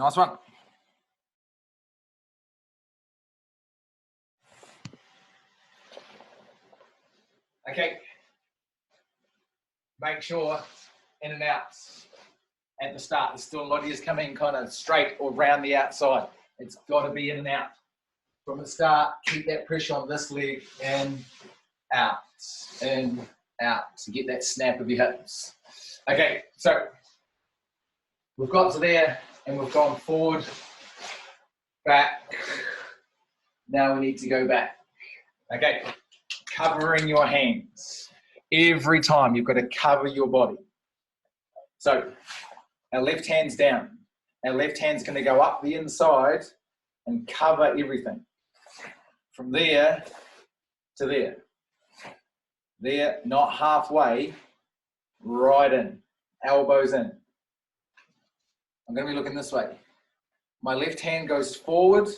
Nice one. Okay. Make sure in and outs at the start. There's still a lot of you coming kind of straight or round the outside. It's got to be in and out. From the start, keep that pressure on this leg, in, out, to get that snap of your hips. Okay, so we've got to there and we've gone forward, back. Now we need to go back. Okay, covering your hands. Every time you've got to cover your body. So our left hand's down. Our left hand's going to go up the inside and cover everything. From there to there. There, not halfway, right in. Elbows in. I'm going to be looking this way. My left hand goes forward,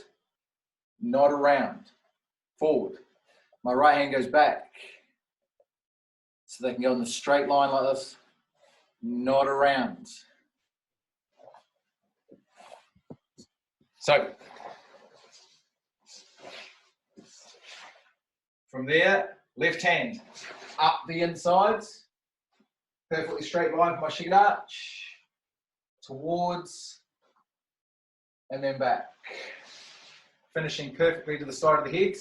not around. Forward. My right hand goes back. So they can go in the straight line like this, not around. So, from there, left hand up the insides, perfectly straight line for my shin arch, towards, and then back. Finishing perfectly to the side of the head.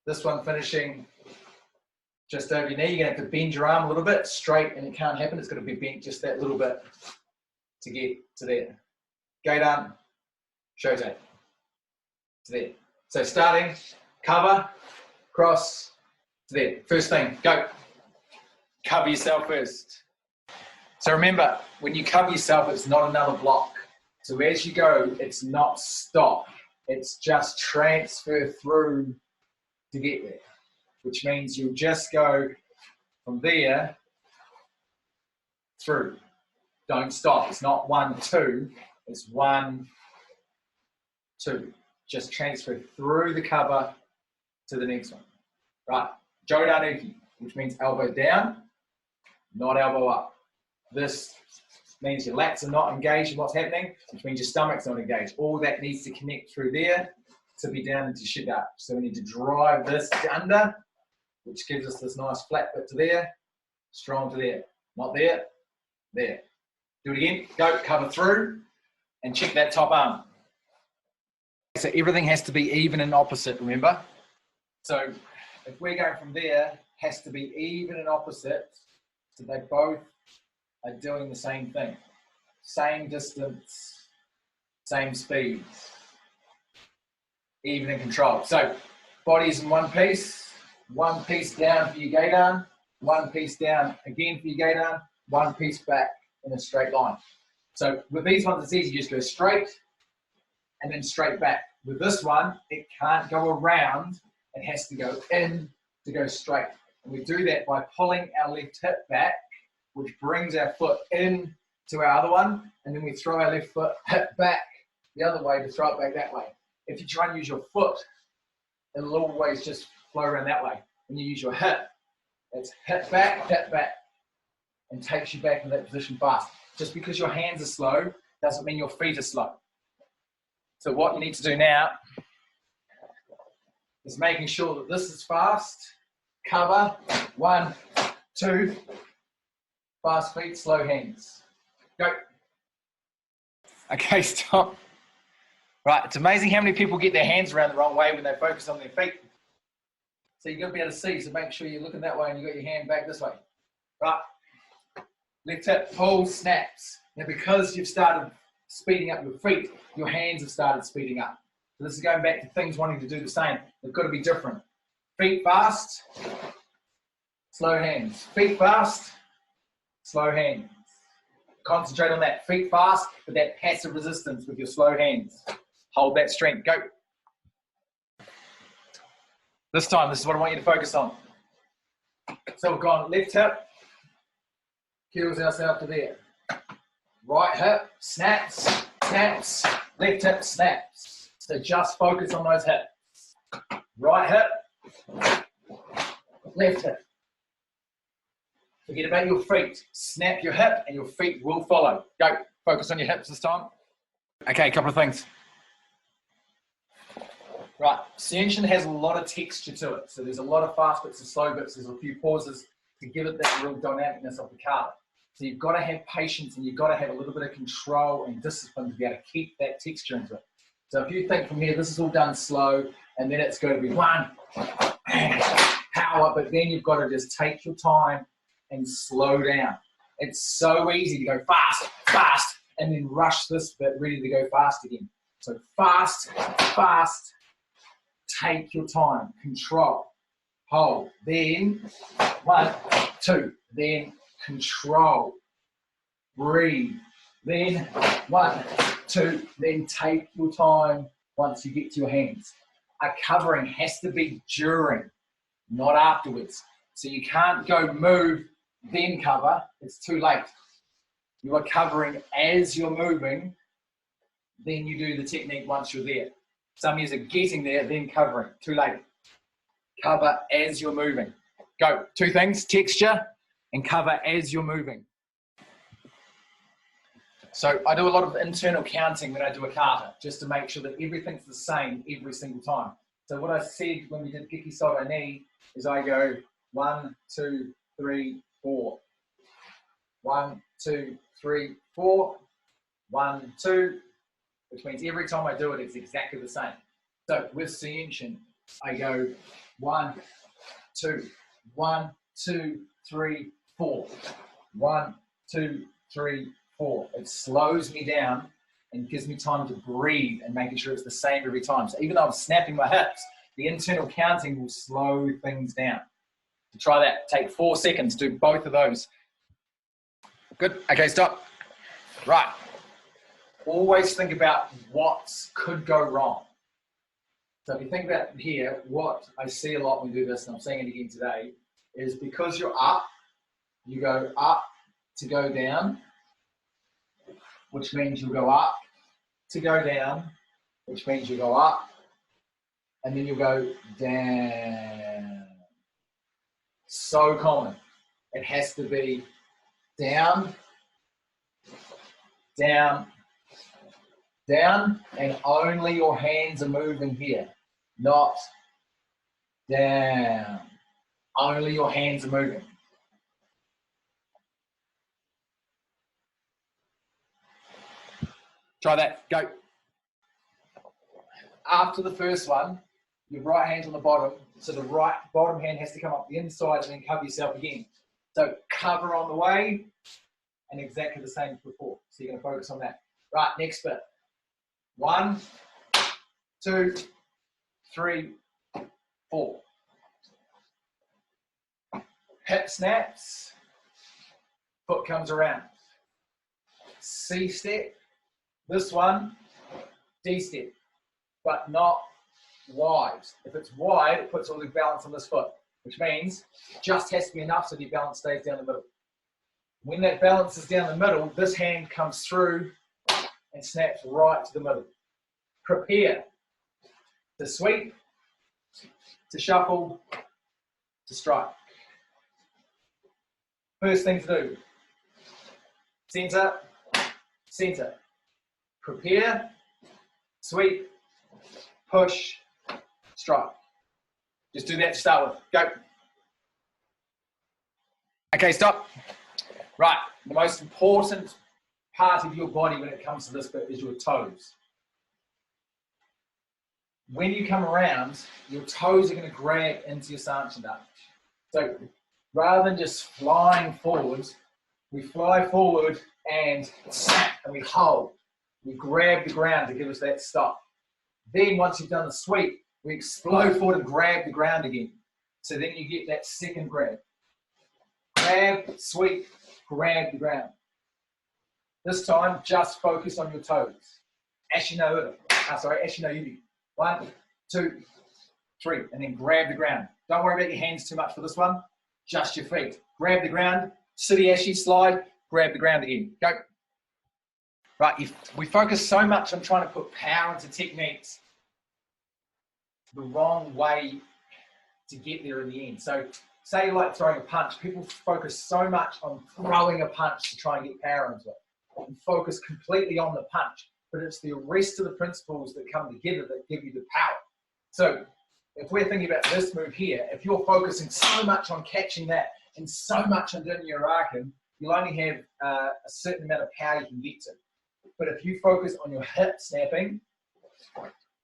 This one finishing just over your knee. You're going to have to bend your arm a little bit straight, and it can't happen. It's going to be bent just that little bit to get to there. Gate arm, show tape to there. So starting, cover, cross to there. First thing, go. Cover yourself first. So remember, when you cover yourself, it's not another block. So as you go, it's not stop. It's just transfer through to get there, which means you'll just go from there through. Don't stop. It's not 1, 2. It's 1, 2. Just transfer through the cover to the next one. Right. Jodanuki, which means elbow down, not elbow up. This means your lats are not engaged in what's happening, which means your stomach's not engaged. All that needs to connect through there to be down into sit up. So we need to drive this under, which gives us this nice flat bit to there, strong to there. Not there, there. Do it again. Go, cover through, and check that top arm. So everything has to be even and opposite, remember? So if we're going from there, has to be even and opposite, so they both are doing the same thing. Same distance, same speed. Even and control. So body's in one piece down for your gate arm, one piece down again for your gate arm, one piece back in a straight line. So with these ones, it's easy, you just go straight and then straight back. With this one, it can't go around, it has to go in to go straight. And we do that by pulling our left hip back, which brings our foot in to our other one, and then we throw our left foot hip back the other way to throw it back that way. If you try and use your foot, it'll always just flow around that way. When you use your hip, it's hip back, and takes you back in that position fast. Just because your hands are slow doesn't mean your feet are slow. So what you need to do now is making sure that this is fast. Cover, 1, 2, fast feet, slow hands. Go. Okay, stop. Right, it's amazing how many people get their hands around the wrong way when they focus on their feet. So you've got to be able to see, so make sure you're looking that way and you've got your hand back this way. Right, left hip, pull, snaps. Now because you've started speeding up your feet, your hands have started speeding up. So this is going back to things wanting to do the same. They've got to be different. Feet fast, slow hands. Feet fast, slow hands. Concentrate on that. Feet fast, with that passive resistance with your slow hands. Hold that strength. Go. This time, this is what I want you to focus on. So we've gone left hip, heels ourselves to there. Right hip, snaps, snaps. Left hip, snaps. So just focus on those hips. Right hip, left hip. Forget about your feet. Snap your hip and your feet will follow. Go. Focus on your hips this time. Okay, a couple of things. Right, Seiyunchin has a lot of texture to it. So there's a lot of fast bits and slow bits. There's a few pauses to give it that real dynamicness of the kata. So you've got to have patience and you've got to have a little bit of control and discipline to be able to keep that texture into it. So if you think from here, this is all done slow, and then it's going to be one, power, but then you've got to just take your time and slow down. It's so easy to go fast, fast, and then rush this bit ready to go fast again. So fast, fast, take your time, control, hold, then 1, 2, then control, breathe, then 1, 2, then take your time once you get to your hands. A covering has to be during, not afterwards. So you can't go move, then cover, it's too late. You are covering as you're moving, then you do the technique once you're there. Some years are getting there, then covering, too late. Cover as you're moving. Go, 2 things, texture and cover as you're moving. So I do a lot of internal counting when I do a kata, just to make sure that everything's the same every single time. So what I said when we did Geki Soto Ni is I go 1, 2, 3, 4. 1, 2, 3, 4. 1, 2, which means every time I do it, it's exactly the same. So with Seiyunchin, I go 1, 2, 1, 2, 3, 4. 1, 2, 3, 4. It slows me down and gives me time to breathe and making sure it's the same every time. So even though I'm snapping my hips, the internal counting will slow things down. So try that. Take 4 seconds. Do both of those. Good. Okay, stop. Right. Always think about what could go wrong. So if you think about here, what I see a lot when we do this, and I'm saying it again today, is because you're up, you go up to go down, which means you'll go up to go down, which means you go up, and then you'll go down. So common. It has to be down, down, down, and only your hands are moving here, not down. Only your hands are moving. Try that, go. After the first one, your right hand's on the bottom, so the right bottom hand has to come up the inside and then cover yourself again. So cover on the way, and exactly the same as before. So you're going to focus on that. Right, next bit. 1, 2, 3, 4. Hip snaps, foot comes around. C step, this one, D step, but not wide. If it's wide, it puts all the balance on this foot, which means it just has to be enough so the balance stays down the middle. When that balance is down the middle, this hand comes through and snaps right to the middle. Prepare to sweep, to shuffle, to strike. First thing to do, center, center. Prepare, sweep, push, strike. Just do that to start with. Go. Okay, stop. Right, the most important part of your body when it comes to this bit is your toes. When you come around, your toes are going to grab into your Seiyunchin. So rather than just flying forwards, we fly forward and snap and we hold. We grab the ground to give us that stop. Then once you've done the sweep, we explode forward and grab the ground again. So then you get that second grab. Grab, sweep, grab the ground. This time, just focus on your toes. Ashino Yubi. 1, 2, 3, and then grab the ground. Don't worry about your hands too much for this one, just your feet. Grab the ground, City Ashi slide, grab the ground again. Go. Right, we focus so much on trying to put power into techniques the wrong way to get there in the end. So say you like throwing a punch, people focus so much on throwing a punch to try and get power into it. And focus completely on the punch. but it's the rest of the principles that come together that give you the power. So if we're thinking about this move here, if you're focusing so much on catching that and so much on doing your arcing, you'll only have a certain amount of power you can get to. But if you focus on your hip snapping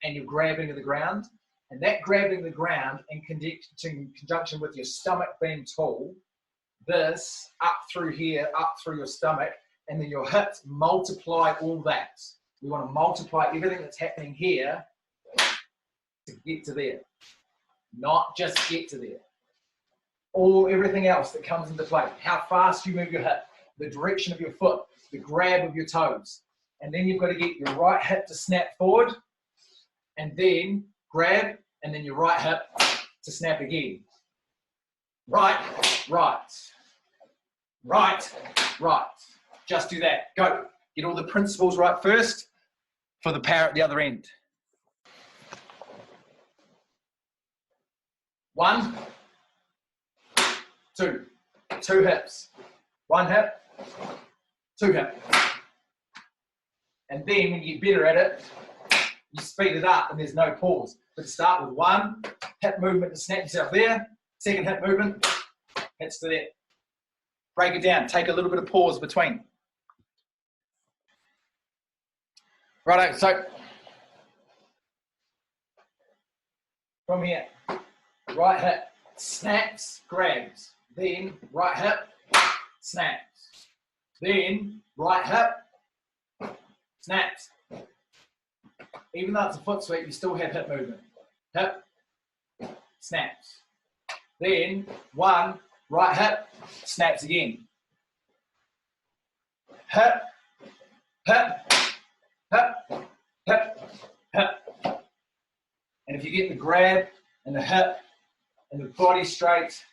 and you're grabbing to the ground, and that grabbing the ground in conjunction with your stomach being tall, this up through here, up through your stomach, and then your hips multiply all that. We want to multiply everything that's happening here to get to there, not just get to there. Everything else that comes into play, how fast you move your hip, the direction of your foot, the grab of your toes. And then you've got to get your right hip to snap forward, and then grab, and then your right hip to snap again. Right, right, right, right. Just do that. Go. Get all the principles right first for the power at the other end. 1, 2. 2 hips. 1 hip, 2 hips. And then when you get better at it, you speed it up and there's no pause. But start with 1 hip movement to snap yourself there. 2nd hip movement, hits to there. Break it down. Take a little bit of pause between. Righto, so from here, right hip snaps, grabs. Then right hip snaps. Then right hip snaps. Even though it's a foot sweep, you still have hip movement. Hip snaps. Then 1 right hip snaps again. Hip, hip, hip, hip, hip. And if you get the grab and the hip and the body straight,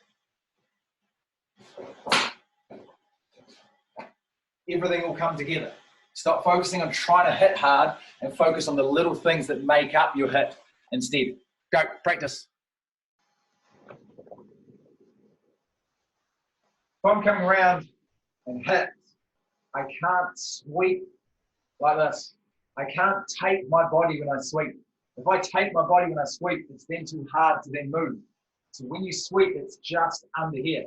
everything will come together. Stop focusing on trying to hit hard and focus on the little things that make up your hit instead. Go, practice. If I'm coming around and hit, I can't sweep like this. I can't take my body when I sweep. If I take my body when I sweep, it's then too hard to then move. So when you sweep, it's just under here.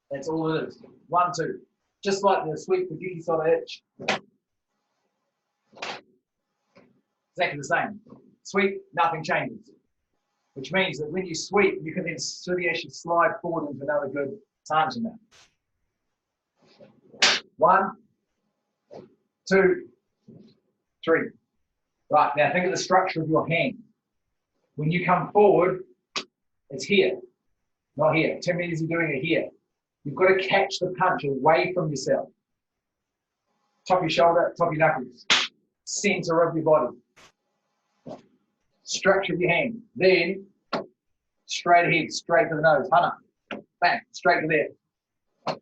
That's all it is. 1, 2. Just like the sweep for Yuki Soda Itch. Exactly the same. Sweep, nothing changes. Which means that when you sweep, you can then actually slide forward into another good Seiyunchin now. 1, 2, 3. Right, now think of the structure of your hand. When you come forward, it's here, not here. Too many of you doing it here. You've got to catch the punch away from yourself. Top of your shoulder, top of your knuckles. Center of your body. Structure of your hand. Then, straight ahead, straight to the nose. Hana. Bang, straight to there.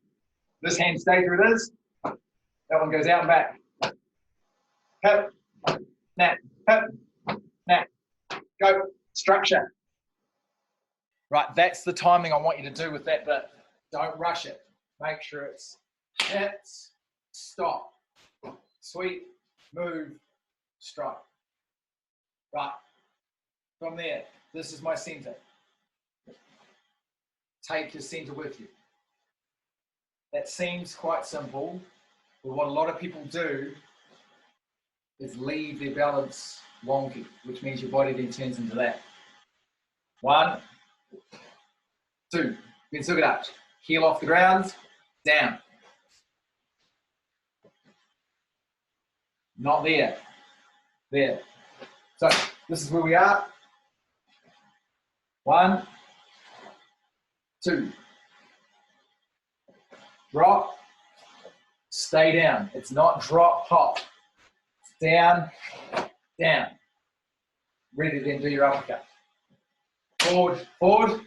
This hand stays where it is. That one goes out and back. Hip, snap, hip, snap. Go, structure. Right, that's the timing I want you to do with that bit. Don't rush it. Make sure it's hits, stop, sweep, move, strike. Right, from there, this is my center. Take your center with you. That seems quite simple, but what a lot of people do is leave their balance wonky, which means your body then turns into that. 1, 2, then suck it up. Heel off the ground, down. Not there. There. So this is where we are. 1, 2. Drop. Stay down. It's not drop, hop. Down, down. Ready to then do your uppercut. Forward, forward.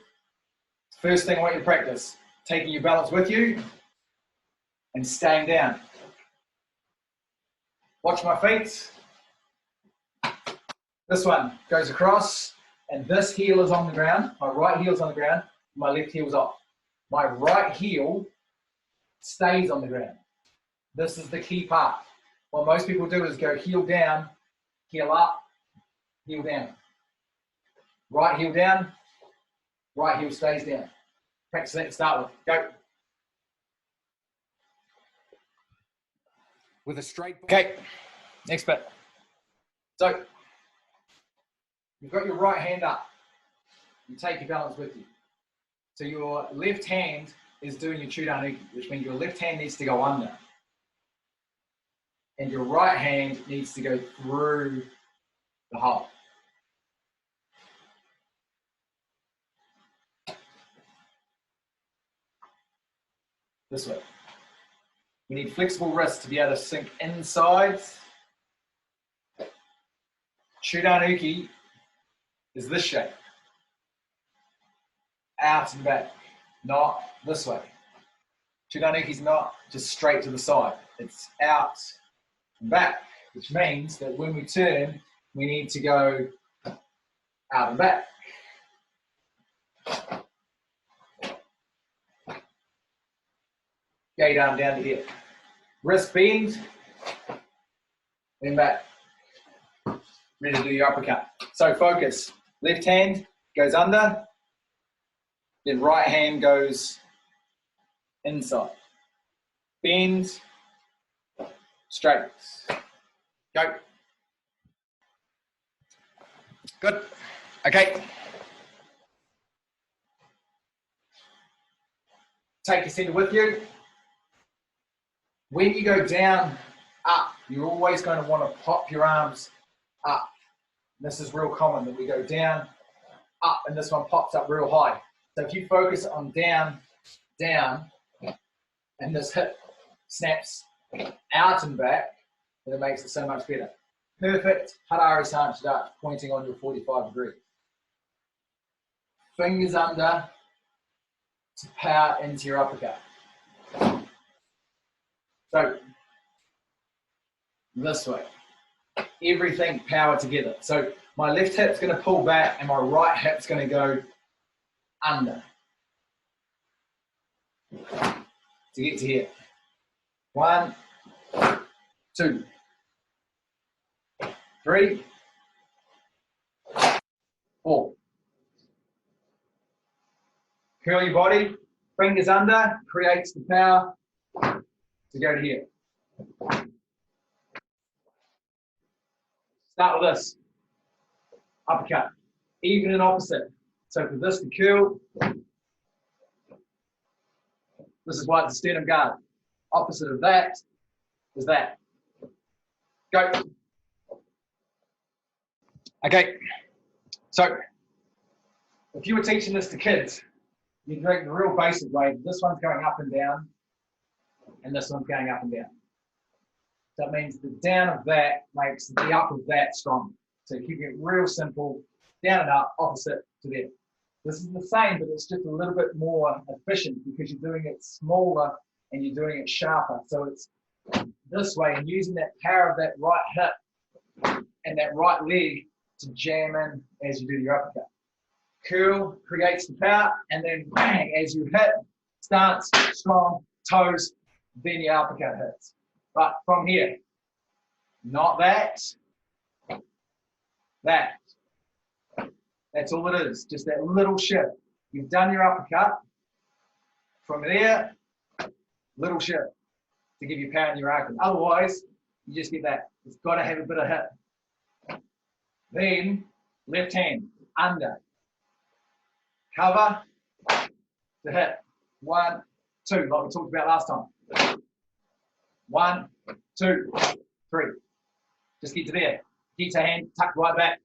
First thing I want you to practice. Taking your balance with you and staying down. Watch my feet. This one goes across and this heel is on the ground. My right heel's on the ground. My left heel's off. My right heel stays on the ground. This is the key part. What most people do is go heel down, heel up, heel down. Right heel down, right heel stays down. Practice that to start with. Go. With a straight. Okay, next bit. So, you've got your right hand up. You take your balance with you. So your left hand is doing your chudanuki, which means your left hand needs to go under. And your right hand needs to go through the hole. This way. We need flexible wrists to be able to sink inside. Chudanuki is this shape. Out and back, not this way. Chudanuki is not just straight to the side. It's out and back, which means that when we turn, we need to go out and back. Gate arm down to here. Wrist bend, then back. Ready to do your uppercut. So focus. Left hand goes under, then right hand goes inside. Bend, straight. Go. Good. Okay. Take your center with you. When you go down, up, you're always going to want to pop your arms up. This is real common that we go down, up, and this one pops up real high. So if you focus on down, down, and this hip snaps out and back, then it makes it so much better. Perfect Harari Sanchida, pointing on your 45 degree. Fingers under to power into your uppercut. So, this way. Everything power together. So, my left hip's going to pull back and my right hip's going to go under. To get to here. 1, 2, 3, 4. Curl your body, fingers under, creates the power to go to here. Start with this. Uppercut. Even and opposite. So for this to curl, this is why it's a sternum guard. Opposite of that is that. Go. Okay. So if you were teaching this to kids, you'd make the real basic way. This one's going up and down, and this one's going up and down. So that means the down of that makes the up of that stronger. So keep it real simple, down and up, opposite to there. This is the same, but it's just a little bit more efficient because you're doing it smaller and you're doing it sharper. So it's this way, and using that power of that right hip and that right leg to jam in as you do your uppercut. Curl creates the power, and then bang, as you hit, stance, strong, toes, then your uppercut hits. But from here, not that, that. That's all it is, just that little shift. You've done your uppercut. From there, little shift to give you power in your arcing. Otherwise, you just get that. It's got to have a bit of hit. Then, left hand, under. Cover, to hit. 1, 2, like we talked about last time. 1, 2, 3. Just get to there. Get your hand tucked right back.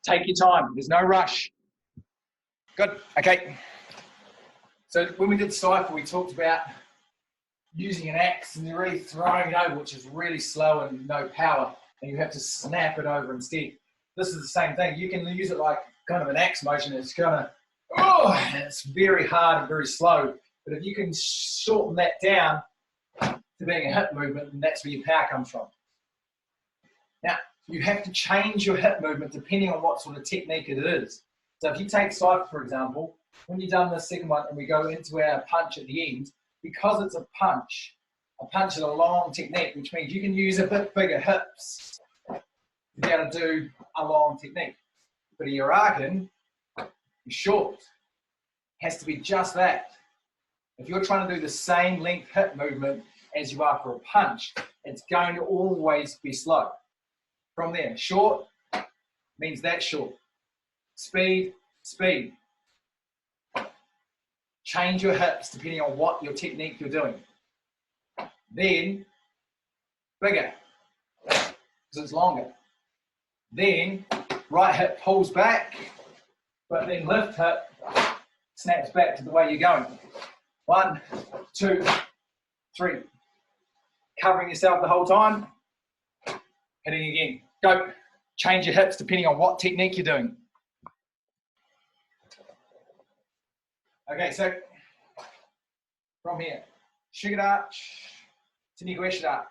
Take your time. There's no rush. Good. Okay. So when we did Cypher, we talked about using an axe and you're really throwing it over, which is really slow and no power, and you have to snap it over instead. This is the same thing. You can use it like kind of an axe motion. It's kind of, and it's very hard and very slow. But if you can shorten that down to being a hip movement, then that's where your power comes from. Now, you have to change your hip movement depending on what sort of technique it is. So if you take Cypher, for example, when you've done the second one and we go into our punch at the end, because it's a punch, A punch is a long technique, which means you can use a bit bigger hips to be able to do a long technique. But a Uragan is short. Has to be just that. If you're trying to do the same length hip movement as you are for a punch, it's going to always be slow. From there, short means that short. Speed, speed. Change your hips depending on what your technique you're doing. Then, bigger, because it's longer. Then, right hip pulls back, but then left hip snaps back to the way you're going. 1, 2, 3. Covering yourself the whole time. Hitting again. Go. Change your hips depending on what technique you're doing. Okay, so from here, Shigedachi to Nigueshidachi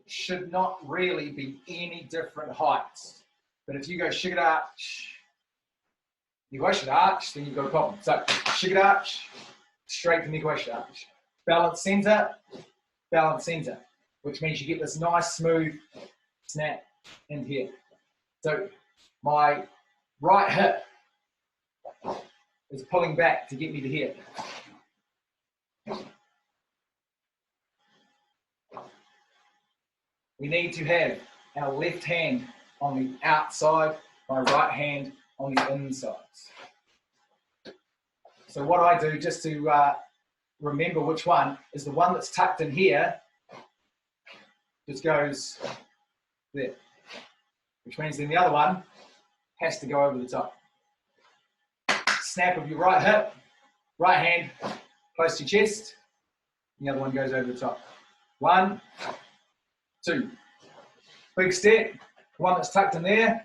should not really be any different heights. But if you go Shigedachi, Nigueshidachi, then you've got a problem. So Shigedachi, straight to Nigueshidachi. Balance center, which means you get this nice smooth snap in here. So my right hip is pulling back to get me to here. We need to have our left hand on the outside, my right hand on the inside. So what I do, just to remember which one, is the one that's tucked in here just goes there, which means then the other one has to go over the top. Snap of your right hip, right hand close to your chest, the other one goes over the top. 1, 2. Big step, the one that's tucked in there,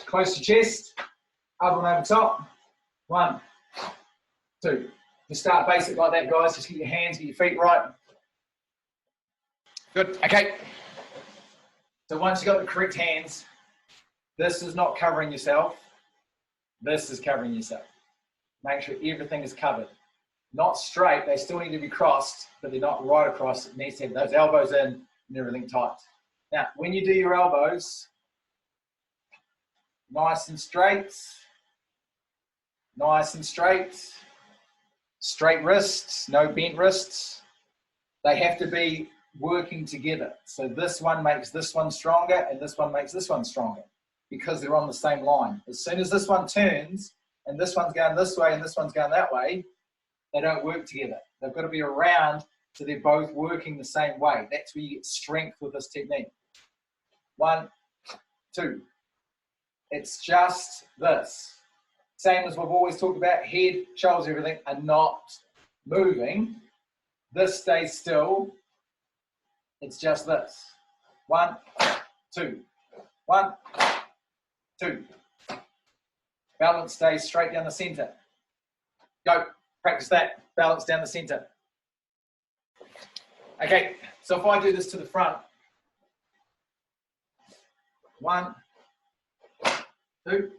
close to chest, other one over top. 1, 2. Just start basic like that, guys. Just get your hands, get your feet right. Good, okay. So once you've got the correct hands, this is not covering yourself. This is covering yourself. Make sure everything is covered. Not straight, they still need to be crossed, but they're not right across. It needs to have those elbows in and everything tight. Now, when you do your elbows, nice and straight, nice and straight, straight wrists, no bent wrists. They have to be working together. So this one makes this one stronger and this one makes this one stronger because they're on the same line. As soon as this one turns and this one's going this way and this one's going that way, they don't work together. They've got to be around so they're both working the same way. That's where you get strength with this technique. 1, 2. It's just this. Same as we've always talked about, head, shoulders, everything are not moving. This stays still. It's just this. 1, 2. 1, 2. Balance stays straight down the center. Go. Practice that. Balance down the center. Okay, so if I do this to the front. 1, 2,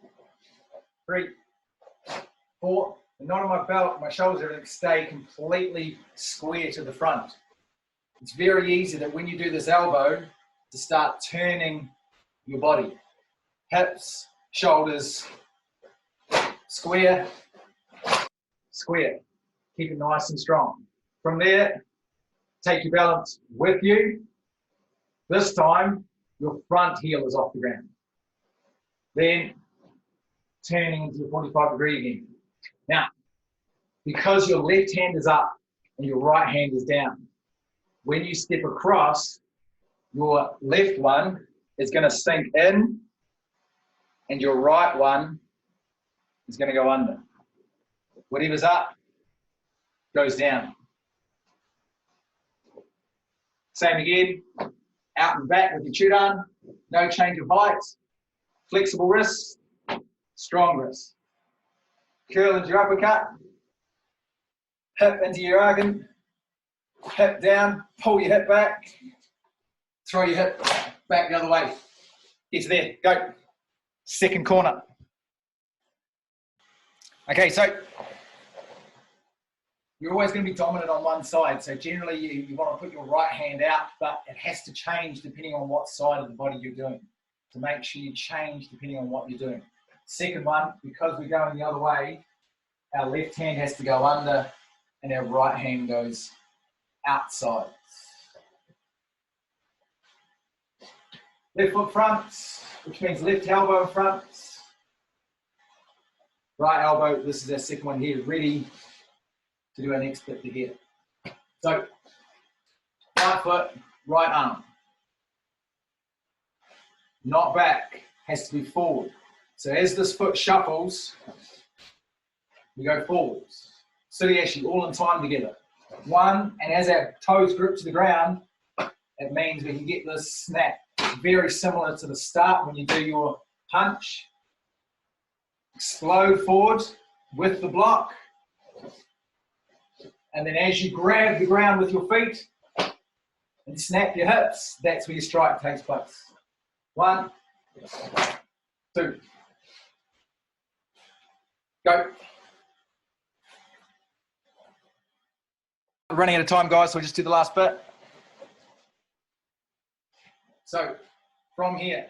3, 4. And not on my belt, my shoulders, everything stay completely square to the front. It's very easy that when you do this elbow to start turning your body. Hips, shoulders, square, square. Keep it nice and strong. From there, take your balance with you. This time, your front heel is off the ground. Then, turning into your 45-degree again. Now, because your left hand is up and your right hand is down, when you step across, your left one is going to sink in and your right one is going to go under. Whatever's up goes down. Same again, out and back with your chudan, no change of height, flexible wrists, strong wrists. Curl into your uppercut, hip into your argan, hip down, pull your hip back, throw your hip back the other way. Get to there, go. Second corner. Okay, so you're always going to be dominant on one side. So generally you want to put your right hand out, but it has to change depending on what side of the body you're doing. So make sure you change depending on what you're doing. Second one, because we're going the other way, our left hand has to go under and our right hand goes outside. Left foot front, which means left elbow in front. Right elbow, this is our second one here, ready to do our next bit to here. So, right foot, right arm. Not back, has to be forward. So as this foot shuffles, we go forwards. Seiyunchin, all in time together. One, and as our toes grip to the ground, it means we can get this snap. Very similar to the start when you do your punch. Explode forward with the block. And then as you grab the ground with your feet and snap your hips, that's where your strike takes place. 1, 2, go. We're running out of time, guys, so we'll just do the last bit. So from here,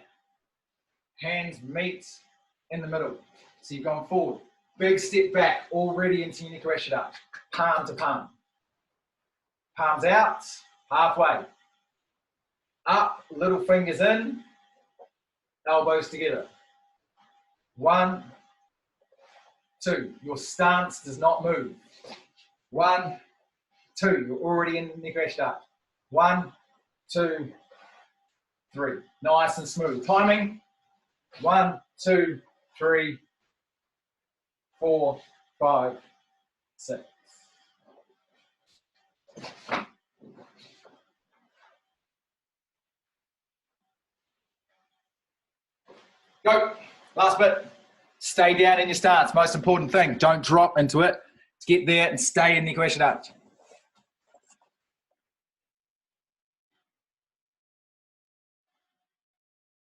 hands meet in the middle. So you've gone forward. Big step back, already into your Nikarashida. Palm to palm. Palms out, halfway. Up, little fingers in, elbows together. 1, 2. Your stance does not move. 1, 2. You're already in Nikarashida. 1, 2, 3. Nice and smooth. Timing. 1, 2, 3, 4, 5, 6. Go. Last bit. Stay down in your stance. Most important thing. Don't drop into it. Get there and stay in Nikarashida.